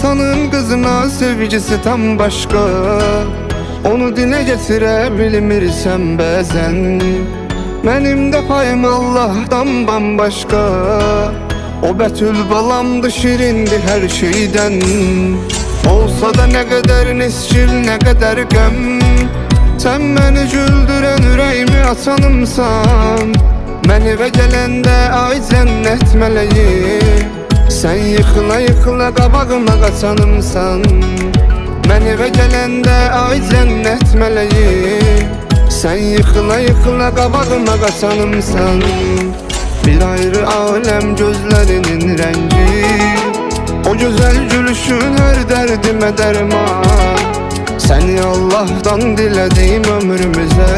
Atanın kızına sevgisi tam başka, onu dile getirebilmirsən bəzən. Benim de payım Allah'tan bambaşka, o Betül balamdı, şirindi her şeyden. Olsa da ne kadar nesçil, ne kadar gəm, sen beni güldüren ürəyimi açanımsan. Mən evə gələndə ay cənnət mələyi, sen yıkıla yıkıla qabağıma qaçanımsan. Mən evə gələndə ay cənnət mələyi, sen yıkıla yıkıla qabağıma qaçanımsan. Bir ayrı alem gözlerinin rengi, o güzel gülüşün her derdime derman. Seni Allah'tan dilediğim ömrümüze,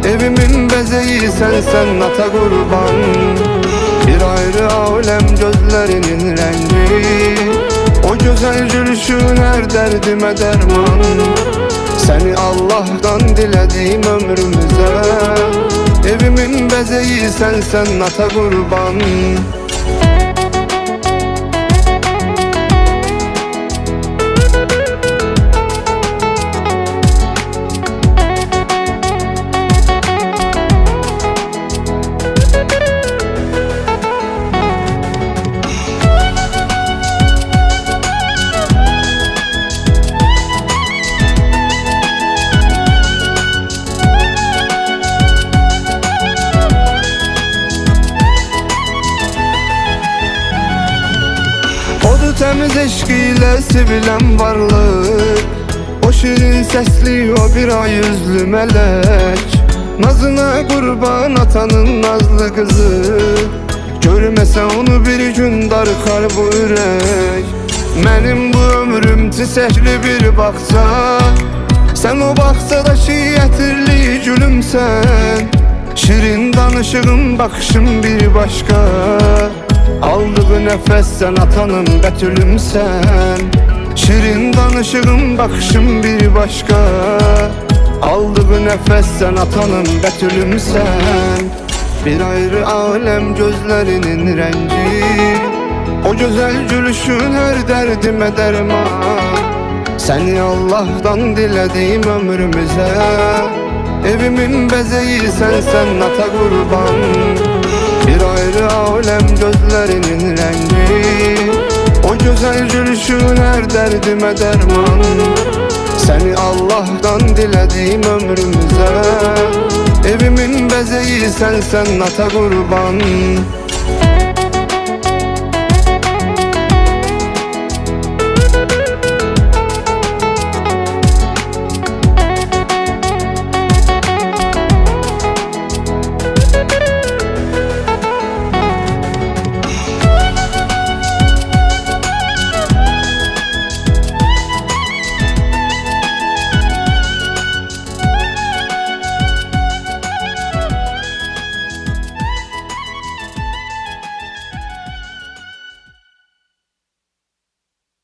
evimin bezeyi sensen ata kurban. Bir ayrı alem gözlerinin rengi, o güzel gülüşün her derdime derman. Seni Allah'tan dilediğim ömrümüze, evimin bezeyi sensen ata kurban. Temiz eşkiyle sevilen varlık, o şirin sesli, o bir ay yüzlü melek. Nazına kurban atanın nazlı kızı, görmese onu bir gün darkar bu ürek. Benim bu ömrüm çiçekli bir bakça, sen o bakçadaki yetirli gülümsen. Şirin danışığın bakışın bir başka, aldığı nefes sen atanım Betül'üm sen. Şirin danışığın bakışın bir başka, aldığı nefes sen atanım Betül'üm sen. Bir ayrı alem gözlerinin rengi, o güzel gülüşün her derdime derman. Seni Allah'tan dilediğim ömrümüze, evimin bezeyi sensen ata kurban. Bir ayrı alem gözlerinin rengi, o güzel gülüşün her derdime derman. Seni Allah'tan dilediğim ömrümüze, evimin bezeyi sensen ata kurban.